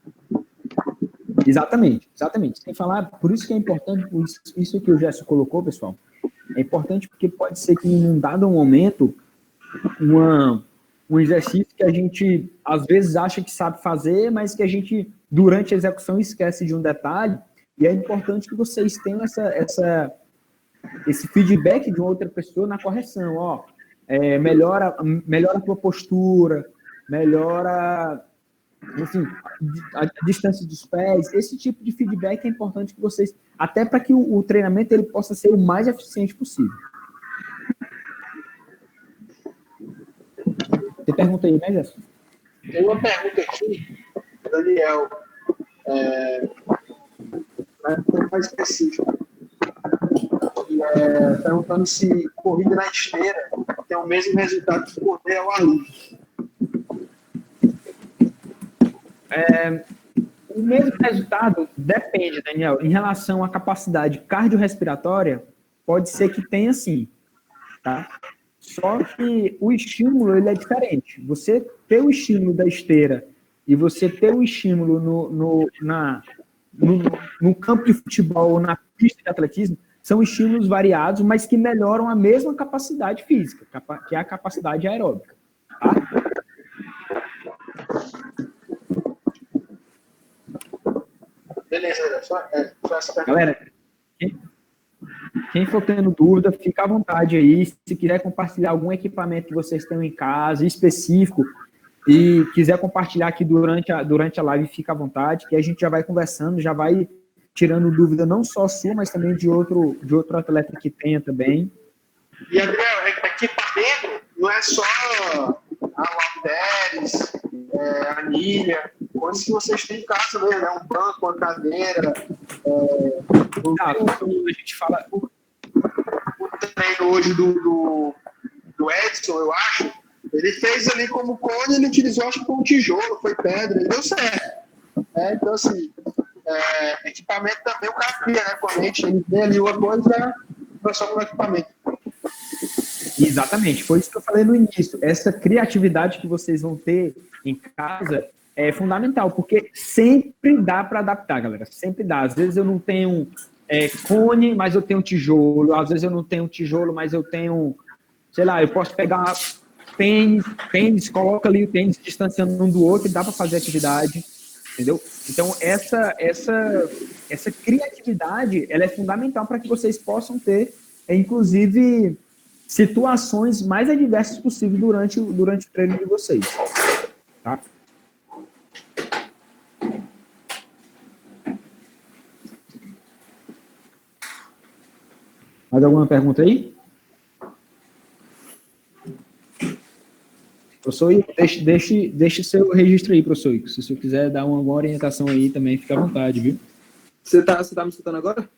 Speaker 1: Exatamente. Sem falar, por isso que é importante, isso que o Gerson colocou, pessoal, é importante porque pode ser que em um dado momento, um exercício que a gente, às vezes, acha que sabe fazer, mas que a gente, durante a execução, esquece de um detalhe, e é importante que vocês tenham esse feedback de uma outra pessoa na correção. Ó, melhora a tua postura, melhora, enfim, a distância dos pés. Esse tipo de feedback é importante que vocês, até para que o treinamento ele possa ser o mais eficiente possível. Você pergunta aí, né, Gerson?
Speaker 3: Tem uma pergunta aqui, Daniel, mais específica. Perguntando se corrida na esteira tem o mesmo resultado que correr ao ar livre.
Speaker 1: O mesmo resultado depende, Daniel. Em relação à capacidade cardiorrespiratória, pode ser que tenha sim, tá? Só que o estímulo ele é diferente. Você ter o estímulo da esteira e você ter o estímulo no campo de futebol ou na pista de atletismo são estímulos variados, mas que melhoram a mesma capacidade física, que é a capacidade aeróbica. Tá?
Speaker 3: Beleza, só essa pergunta.
Speaker 1: Galera, quem for tendo dúvida, fica à vontade aí. Se quiser compartilhar algum equipamento que vocês tenham em casa, específico, e quiser compartilhar aqui durante a live, fica à vontade, que a gente já vai conversando, já vai tirando dúvida não só sua, mas também de outro atleta que tenha também.
Speaker 3: E, Adriel, equipamento não é só halteres, anilha, coisas que vocês têm em casa mesmo, né? Um banco, uma cadeira.
Speaker 1: A gente fala.
Speaker 3: O treino hoje do Edson, eu acho, ele fez ali como cone, ele utilizou, acho que foi um tijolo, foi pedra, e deu certo. Então, assim, equipamento também o cara cria, né? Com a mente, ele vê ali uma coisa, transforma no equipamento.
Speaker 1: Exatamente, foi isso que eu falei no início. Essa criatividade que vocês vão ter em casa é fundamental, porque sempre dá para adaptar, galera. Sempre dá. Às vezes eu não tenho cone, mas eu tenho tijolo. Às vezes eu não tenho tijolo, mas eu tenho, sei lá, eu posso pegar tênis, coloca ali o tênis distanciando um do outro e dá para fazer atividade, entendeu? Então, essa criatividade, ela é fundamental para que vocês possam ter, inclusive, situações mais adversas possíveis durante o treino de vocês. Tá? Mais alguma pergunta aí? Professor, deixe seu registro aí, professor. Se você quiser dar uma orientação aí também, fica à vontade, viu?
Speaker 4: Você tá me escutando agora?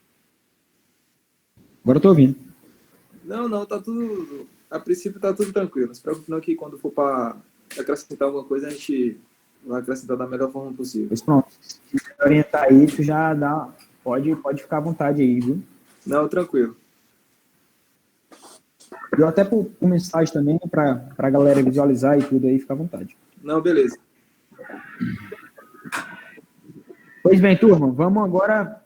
Speaker 1: Agora eu tô ouvindo.
Speaker 4: Não, tá tudo... A princípio tá tudo tranquilo. Não se preocupe não que quando for para acrescentar alguma coisa, a gente vai acrescentar da melhor forma possível.
Speaker 1: Pois pronto. Se quiser orientar aí, tu já dá... Pode ficar à vontade aí, viu?
Speaker 4: Não, tranquilo.
Speaker 1: Eu até por mensagem também, para a galera visualizar e tudo aí, fica à vontade.
Speaker 4: Não, beleza.
Speaker 1: Pois bem, turma, vamos agora...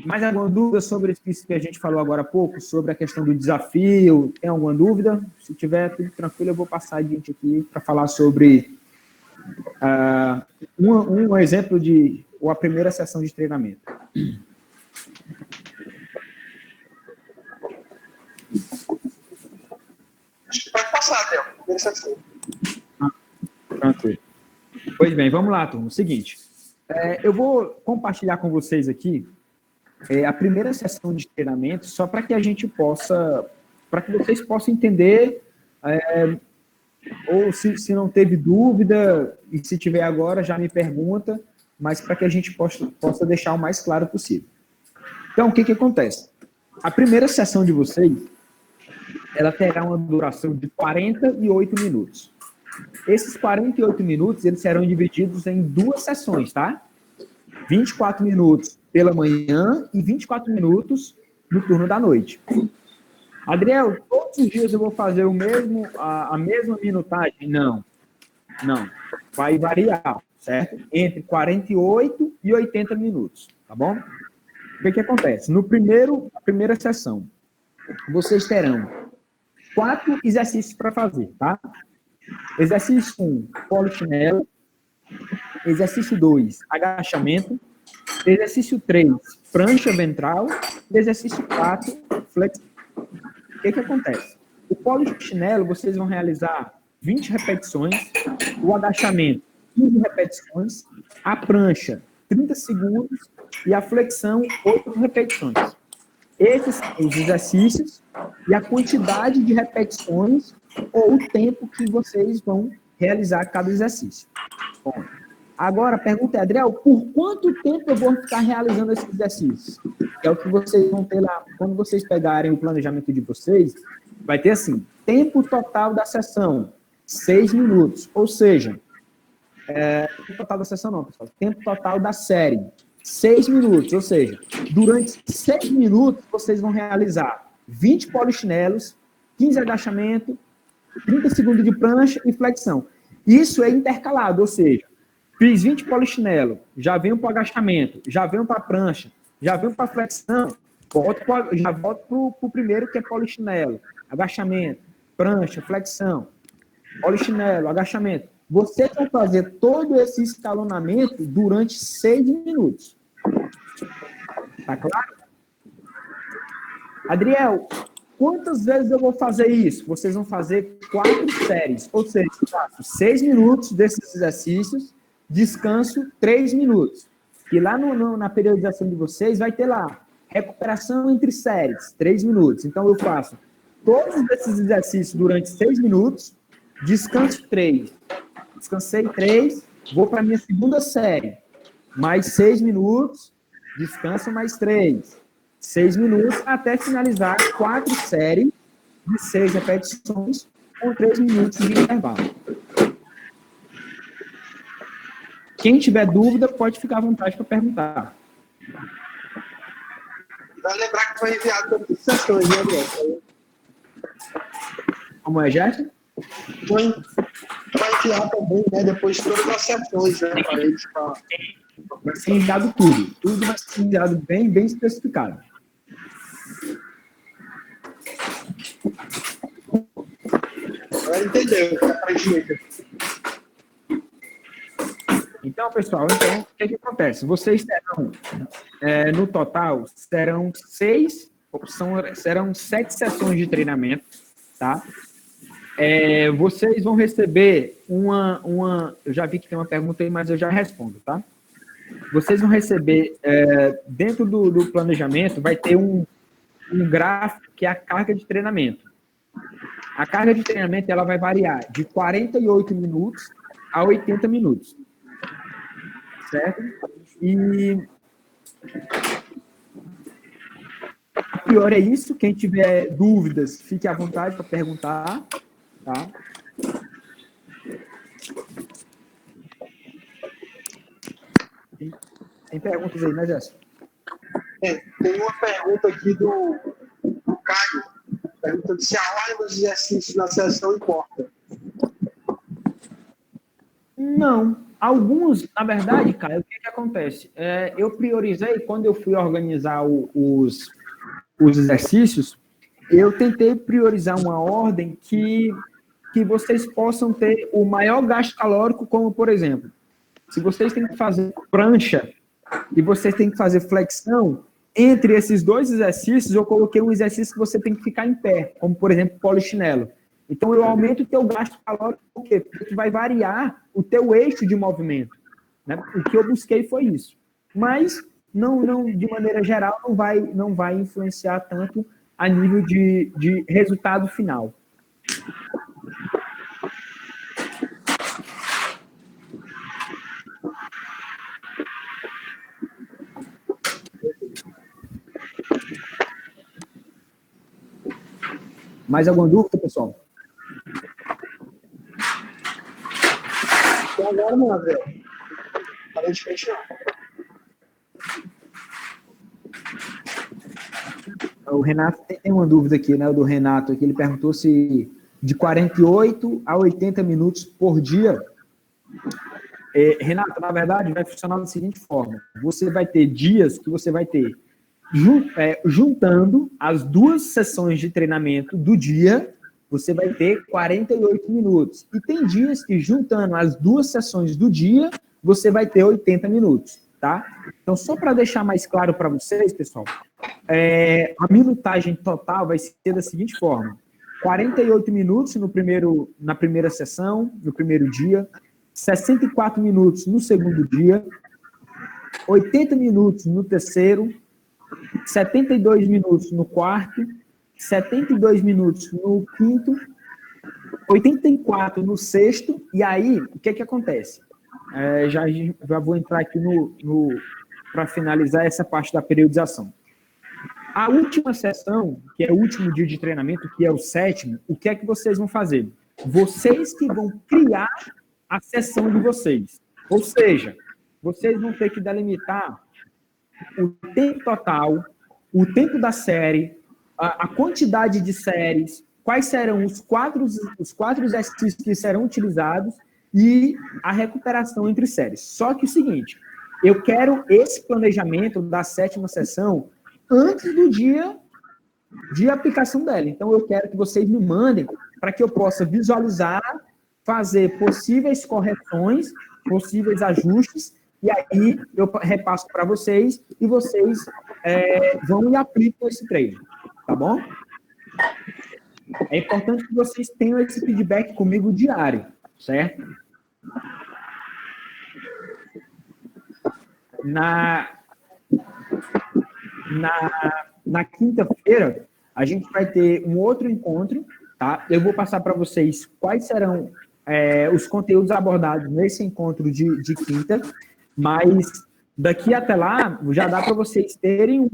Speaker 1: Mais alguma dúvida sobre isso que a gente falou agora há pouco, sobre a questão do desafio? Tem alguma dúvida? Se tiver, tudo tranquilo, eu vou passar adiante aqui para falar sobre um exemplo ou a primeira sessão de treinamento.
Speaker 3: Acho que pode passar, Theo. Primeira sessão.
Speaker 1: Tranquilo. Pois bem, vamos lá, turma. O seguinte, eu vou compartilhar com vocês aqui a primeira sessão de treinamento, só para que a gente possa, para que vocês possam entender, ou se não teve dúvida, e se tiver agora, já me pergunta, mas para que a gente possa deixar o mais claro possível. Então, o que acontece? A primeira sessão de vocês, ela terá uma duração de 48 minutos. Esses 48 minutos, eles serão divididos em 2 sessões, tá? 24 minutos pela manhã e 24 minutos no turno da noite. Adriel, todos os dias eu vou fazer a mesma minutagem? Não. Vai variar, certo? Entre 48 e 80 minutos, tá bom? O que acontece? Na primeira sessão, vocês terão 4 exercícios para fazer, tá? Exercício 1, polichinelo. Exercício 2, agachamento. Exercício 3, prancha ventral. Exercício 4, flexão. O que acontece? O polichinelo, vocês vão realizar 20 repetições, o agachamento, 15 repetições, a prancha, 30 segundos, e a flexão, 8 repetições. Esses são os exercícios e a quantidade de repetições ou o tempo que vocês vão realizar cada exercício. Bom, agora a pergunta é, Adriel, por quanto tempo eu vou ficar realizando esses exercícios? É o que vocês vão ter lá, quando vocês pegarem o planejamento de vocês, vai ter assim, tempo total da sessão, 6 minutos, ou seja, tempo total da sessão não, pessoal, tempo total da série, 6 minutos, ou seja, durante 6 minutos vocês vão realizar 20 polichinelos, 15 agachamento, 30 segundos de prancha e flexão. Isso é intercalado, ou seja, fiz 20 polichinelo, já venho para o agachamento, já venho para a prancha, já venho para a flexão, já volto para o primeiro que é polichinelo, agachamento, prancha, flexão, polichinelo, agachamento. Vocês vão fazer todo esse escalonamento durante 6 minutos. Tá claro? Adriel, quantas vezes eu vou fazer isso? Vocês vão fazer 4 séries. Ou seja, eu faço 6 minutos desses exercícios, descanso 3 minutos. E lá na periodização de vocês vai ter lá, recuperação entre séries, 3 minutos. Então eu faço todos esses exercícios durante 6 minutos, descanso 3. Descansei 3, vou para a minha segunda série. Mais 6 minutos, descanso mais 3. 6 minutos até finalizar 4 séries de 6 repetições com 3 minutos de intervalo. Quem tiver dúvida, pode ficar à vontade para perguntar.
Speaker 3: Vai lembrar que foi enviado todas as sessões, né, André?
Speaker 1: Como é, Gerson?
Speaker 3: Vai enviar também, né? Depois de todas as sessões, né? Para eles
Speaker 1: vai ser enviado tudo. Tudo vai ser enviado bem, bem especificado.
Speaker 3: Agora entendeu,
Speaker 1: Então, pessoal, o que acontece? Vocês terão, no total, serão 7 sessões de treinamento, tá? Vocês vão receber eu já vi que tem uma pergunta aí, mas eu já respondo, tá? Vocês vão receber, dentro do planejamento, vai ter um gráfico que é a carga de treinamento. A carga de treinamento ela vai variar de 48 minutos a 80 minutos. Certo? E a pior é isso. Quem tiver dúvidas, fique à vontade para perguntar. Tá? Tem perguntas aí, né, Jéssica?
Speaker 3: Tem uma pergunta aqui do Caio. Perguntando se a ordem dos exercícios na sessão importa.
Speaker 1: Não. Alguns, na verdade, Caio, o que acontece? Eu priorizei, quando eu fui organizar os exercícios, eu tentei priorizar uma ordem que vocês possam ter o maior gasto calórico, como, por exemplo, se vocês têm que fazer prancha e vocês têm que fazer flexão, entre esses 2 exercícios, eu coloquei um exercício que você tem que ficar em pé, como, por exemplo, polichinelo. Então, eu aumento o teu gasto calórico, por quê? Porque vai variar o teu eixo de movimento. Né? O que eu busquei foi isso. Mas, não, de maneira geral, não vai influenciar tanto a nível de resultado final. Mais alguma dúvida, pessoal?
Speaker 3: Até agora não, André. Aparentemente não.
Speaker 1: O Renato tem uma dúvida aqui, né? O do Renato aqui, ele perguntou se de 48 a 80 minutos por dia. Renato, na verdade, vai funcionar da seguinte forma. Você vai ter dias que você vai ter juntando as 2 sessões de treinamento do dia, você vai ter 48 minutos. E tem dias que, juntando as 2 sessões do dia, você vai ter 80 minutos, tá? Então, só para deixar mais claro para vocês, pessoal, a minutagem total vai ser da seguinte forma. 48 minutos na primeira sessão, no primeiro dia, 64 minutos no segundo dia, 80 minutos no terceiro, 72 minutos no quarto, 72 minutos no quinto, 84 no sexto, e aí, o que acontece? Já vou entrar aqui para finalizar essa parte da periodização. A última sessão, que é o último dia de treinamento, que é o 7º, o que é que vocês vão fazer? Vocês que vão criar a sessão de vocês. Ou seja, vocês vão ter que delimitar o tempo total, o tempo da série, a quantidade de séries, quais serão os quatro exercícios que serão utilizados e a recuperação entre séries. Só que o seguinte, eu quero esse planejamento da 7ª sessão antes do dia de aplicação dela. Então, eu quero que vocês me mandem para que eu possa visualizar, fazer possíveis correções, possíveis ajustes, e aí eu repasso para vocês e vocês vão e aplicam esse treino, tá bom? É importante que vocês tenham esse feedback comigo diário, certo? Na quinta-feira, a gente vai ter um outro encontro, tá? Eu vou passar para vocês quais serão os conteúdos abordados nesse encontro de quinta, mas daqui até lá, já dá para vocês terem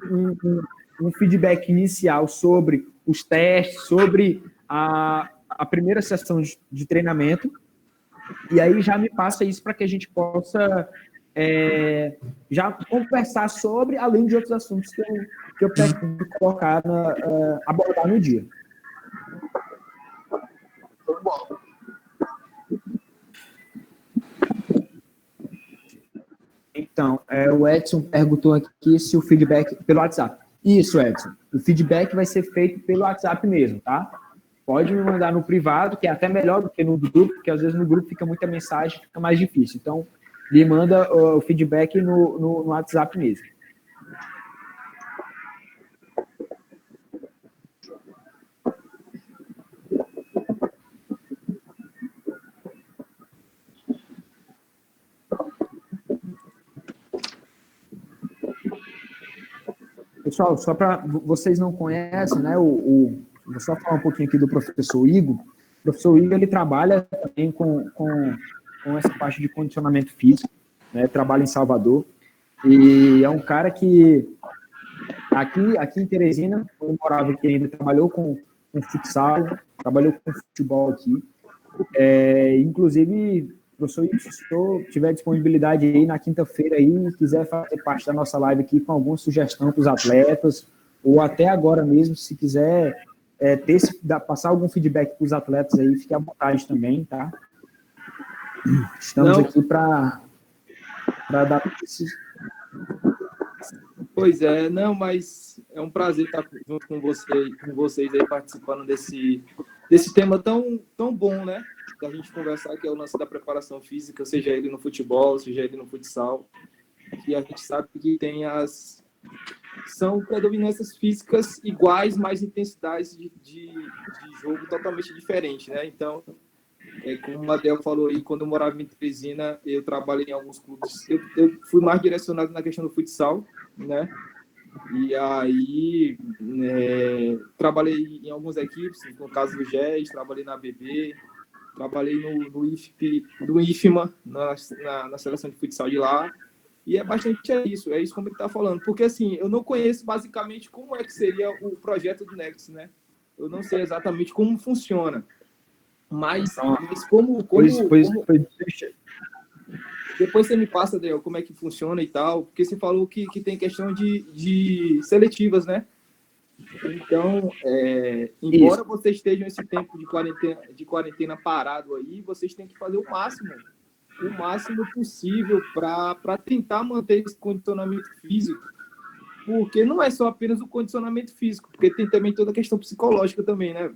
Speaker 1: um feedback inicial sobre os testes, sobre a primeira sessão de treinamento, e aí já me passa isso para que a gente possa já conversar sobre, além de outros assuntos que eu pretendo colocar, abordar no dia.
Speaker 3: Tudo bom.
Speaker 1: Então, o Edson perguntou aqui se o feedback pelo WhatsApp. Isso, Edson. O feedback vai ser feito pelo WhatsApp mesmo, tá? Pode me mandar no privado, que é até melhor do que no grupo, porque às vezes no grupo fica muita mensagem, fica mais difícil. Então, me manda o feedback no WhatsApp mesmo. Pessoal, só para vocês não conhecem, né? Vou só falar um pouquinho aqui do professor Igor. O professor Igor, ele trabalha também com essa parte de condicionamento físico, né? Trabalha em Salvador. E é um cara que, aqui em Teresina, quando morava aqui ainda, trabalhou com futsal, trabalhou com futebol aqui. Inclusive, professor Igor, se o senhor tiver disponibilidade aí na quinta-feira aí, quiser fazer parte da nossa live aqui com alguma sugestão para os atletas, ou até agora mesmo, se quiser passar algum feedback para os atletas aí, fique à vontade também, tá? Estamos aqui para dar esses...
Speaker 4: Pois é, mas é um prazer estar junto com vocês aí participando desse tema tão bom, né? Da gente conversar, que é o lance da preparação física, seja ele no futebol, seja ele no futsal, que a gente sabe que são predominâncias físicas iguais, mas intensidades de jogo totalmente diferentes, né? Então, como o Adel falou aí, quando eu morava em Teresina, eu trabalhei em alguns clubes, eu fui mais direcionado na questão do futsal, né? E aí, trabalhei em algumas equipes, no caso do GES, trabalhei na ABB, trabalhei no IFMA, na seleção de futsal de lá, e é isso como ele está falando, porque assim, eu não conheço basicamente como é que seria o projeto do Next, né? Eu não sei exatamente como funciona, mas como depois você me passa, Adel, como é que funciona e tal, porque você falou que tem questão de seletivas, né? Então, embora vocês estejam esse tempo de quarentena parado aí, vocês têm que fazer o máximo possível para tentar manter esse condicionamento físico, porque não é só apenas o condicionamento físico, porque tem também toda a questão psicológica também, né?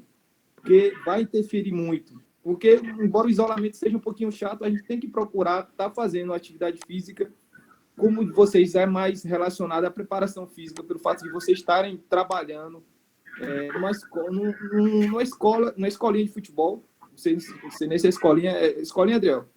Speaker 4: Porque vai interferir muito. Porque, embora o isolamento seja um pouquinho chato, a gente tem que procurar estar fazendo atividade física. Como vocês é mais relacionado à preparação física, pelo fato de vocês estarem trabalhando numa escolinha de futebol. Não sei nem se é escolinha. É escolinha, Adriel?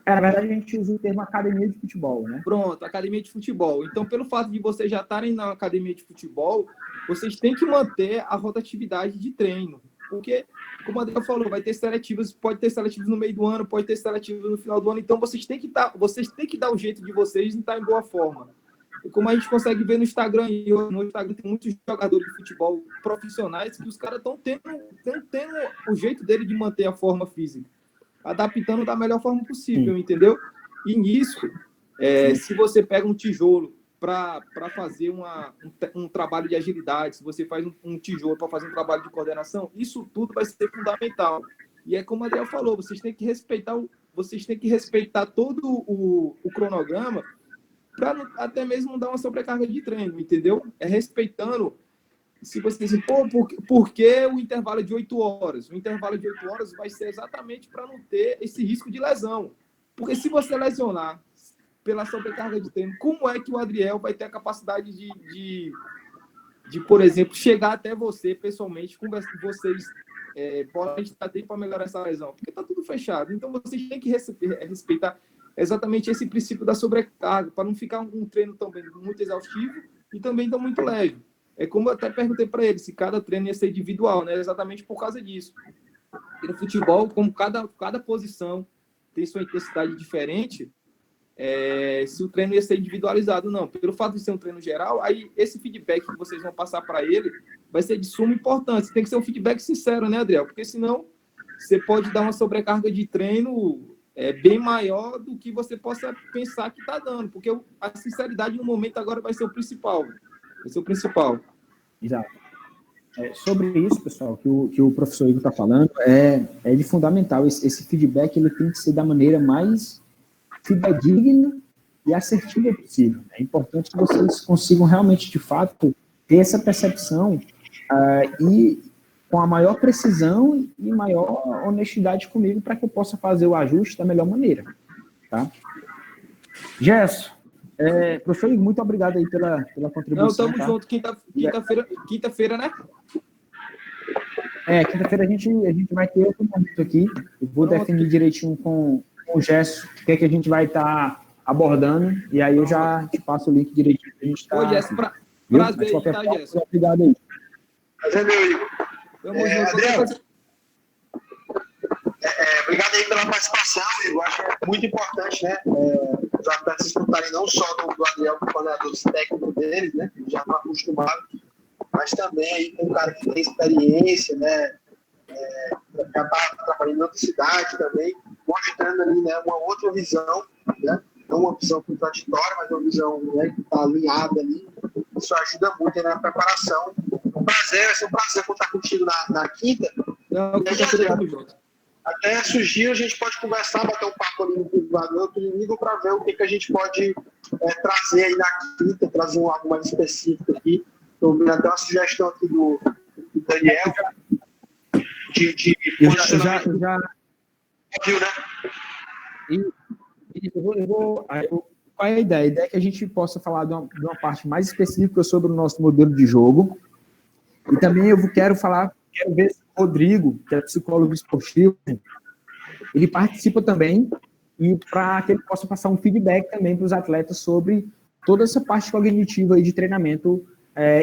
Speaker 1: Na verdade, a gente usa o termo academia de futebol, né?
Speaker 4: Pronto, academia de futebol. Então, pelo fato de vocês já estarem na academia de futebol, vocês têm que manter a rotatividade de treino. Porque, como a Adriel falou, vai ter seletivas, pode ter seletivas no meio do ano, pode ter seletivas no final do ano. Então, vocês têm que dar o jeito de vocês em estar em boa forma. E como a gente consegue ver no Instagram, tem muitos jogadores de futebol profissionais que os caras estão tendo o jeito dele de manter a forma física, adaptando da melhor forma possível, entendeu? E nisso, se você pega um tijolo para fazer um trabalho de agilidade, se você faz um tijolo para fazer um trabalho de coordenação, isso tudo vai ser fundamental. E é como o Adriel falou, vocês têm que respeitar todo o cronograma para até mesmo dar uma sobrecarga de treino, entendeu? É respeitando. Se você diz, por que o intervalo é de 8 horas? O intervalo de 8 horas vai ser exatamente para não ter esse risco de lesão. Porque se você lesionar pela sobrecarga de treino, como é que o Adriel vai ter a capacidade de por exemplo, chegar até você pessoalmente, conversar com vocês, podem estar tempo para melhorar essa lesão? Porque está tudo fechado. Então, vocês têm que respeitar exatamente esse princípio da sobrecarga, para não ficar um treino também muito exaustivo e também tão muito leve. É como eu até perguntei para ele, se cada treino ia ser individual, né? Exatamente por causa disso. E no futebol, como cada posição tem sua intensidade diferente, se o treino ia ser individualizado, não. Pelo fato de ser um treino geral, aí esse feedback que vocês vão passar para ele vai ser de suma importância. Tem que ser um feedback sincero, né, Adriel? Porque senão você pode dar uma sobrecarga de treino bem maior do que você possa pensar que está dando. Porque a sinceridade no momento agora vai ser o principal. Vai ser o principal.
Speaker 1: Exato. Sobre isso, pessoal, que o professor Igor está falando, é de fundamental. Esse feedback ele tem que ser da maneira mais fidedigna e assertiva possível. É importante que vocês consigam realmente, de fato, ter essa percepção e com a maior precisão e maior honestidade comigo para que eu possa fazer o ajuste da melhor maneira. Tá? Gerson, professor Igor, muito obrigado aí pela contribuição.
Speaker 4: Não, estamos juntos. Quinta-feira, né?
Speaker 1: Quinta-feira a gente vai ter outro momento aqui. Eu vou definir direitinho com o Gerson o que é que a gente vai estar abordando, e aí eu já te passo o link direitinho que a gente está.
Speaker 4: Ô, Gerson, prazer aí, tá, Gerson?
Speaker 1: Obrigado aí.
Speaker 3: Prazer, meu Igor. Adriel, obrigado aí pela participação, Igor. Acho que é muito importante, né? Os atletas escutarem não só do Adriel, dos técnicos deles, né? Que já estão acostumados, mas também aí com um cara que tem experiência, né? Já está trabalhando em outra cidade também, mostrando ali, né, uma outra visão, né? Não uma visão contraditória, mas uma visão, né, que está alinhada ali. Isso ajuda muito, né, na preparação. Vai ser um prazer contar contigo na quinta. Até sugiro, a gente pode conversar, bater um papo ali no privado, eu te ligo para ver o que a gente pode trazer aí na quinta, trazer algo mais específico aqui. Estou vendo até uma sugestão aqui do Daniel de posicionamento. Viu, né?
Speaker 1: Qual é a ideia? A ideia é que a gente possa falar de uma parte mais específica sobre o nosso modelo de jogo. E também quero ver se o Rodrigo, que é psicólogo esportivo, ele participa também, e para que ele possa passar um feedback também para os atletas sobre toda essa parte cognitiva aí de treinamento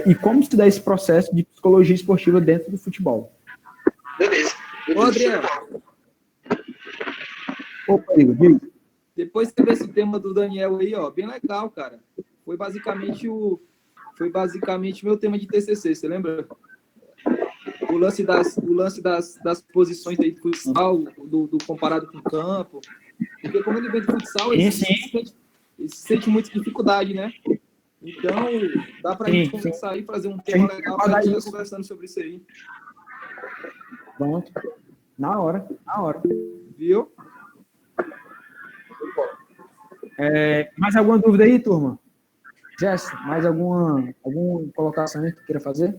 Speaker 1: e como estudar esse processo de psicologia esportiva dentro do futebol.
Speaker 3: Beleza.
Speaker 4: Ô, Adriel.
Speaker 1: Opa, Igor, diga.
Speaker 4: Depois que esse tema do Daniel aí, ó, bem legal, cara. Foi basicamente meu tema de TCC, você lembra? O lance das posições aí de futsal, do comparado com o campo. Porque como ele vem de futsal, ele se sente muita dificuldade, né? Então, dá pra gente conversar aí, fazer um tema legal pra gente ir conversando sobre isso aí.
Speaker 1: Pronto. Na hora.
Speaker 4: Viu?
Speaker 1: Mais alguma dúvida aí, turma? Gerson, mais alguma colocação aí que tu queira fazer?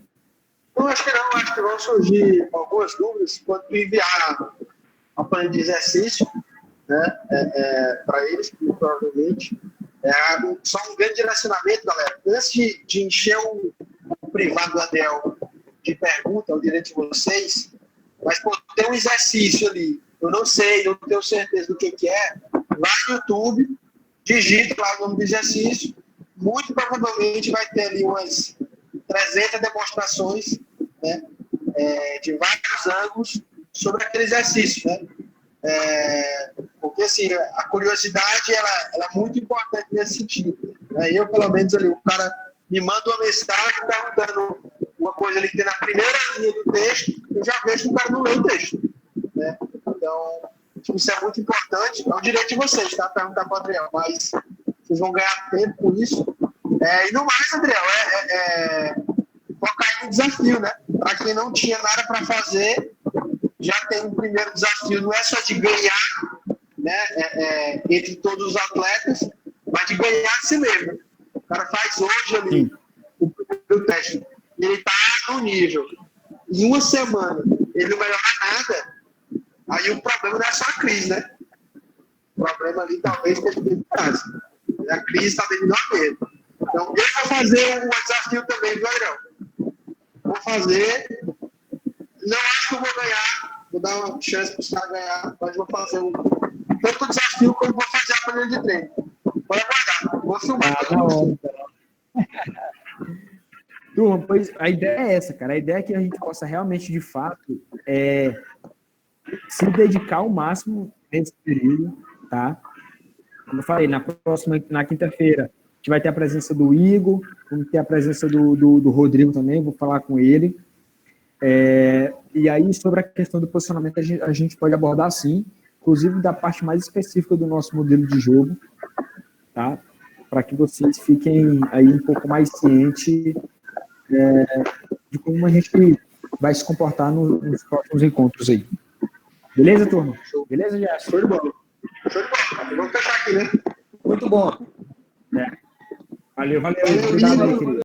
Speaker 3: Não, acho que não. Acho que vão surgir algumas dúvidas quando tu enviar a planilha de exercício, né, para eles, provavelmente. Só um grande direcionamento, galera. Antes de encher privado do Adel de pergunta, é o direito de vocês, mas pô, tem um exercício ali, eu não sei, não tenho certeza do que é, vai no YouTube, digita lá o nome do exercício, muito provavelmente vai ter ali umas 300 demonstrações, né, de vários ângulos sobre aquele exercício, né? Porque assim, a curiosidade ela é muito importante nesse sentido. Né? Eu, pelo menos, ali, o cara me manda uma mensagem perguntando uma coisa ali que tem na primeira linha do texto, eu já vejo que o cara não lê o texto. Né? Então, isso é muito importante. É o direito de vocês, tá? Perguntar para o Adriel, mas vocês vão ganhar tempo com isso. E no mais, Adriel, focar no desafio, né? Para quem não tinha nada para fazer, já tem um primeiro desafio, não é só de ganhar, né, entre todos os atletas, mas de ganhar a si mesmo. O cara faz hoje ali o primeiro teste, e ele está no nível. Em uma semana, ele não melhora nada, aí o problema não é só a crise, né? O problema ali talvez esteja dentro de casa. A crise está dentro de nós mesmos. Então, eu vou fazer um desafio também, viu, Adriel? Vou fazer. Não acho que eu vou ganhar. Vou dar uma chance para os caras ganhar, mas vou fazer tanto o desafio como vou fazer a planilha de treino. Pode aguardar. Vou filmar.
Speaker 1: Turma, pois a ideia é essa, cara. A ideia é que a gente possa realmente, de fato, se dedicar ao máximo nesse período, tá? Como eu falei, na quinta-feira, a gente vai ter a presença do Igor, vamos ter a presença do Rodrigo também, vou falar com ele. E aí, sobre a questão do posicionamento, a gente pode abordar sim, inclusive da parte mais específica do nosso modelo de jogo, tá? Para que vocês fiquem aí um pouco mais cientes de como a gente vai se comportar nos próximos encontros aí. Beleza, turma? Beleza, Gerson?
Speaker 3: Show de bola. Show de bola. Vamos fechar aqui, né?
Speaker 4: Muito bom.
Speaker 1: Valeu. Obrigado aí, querido.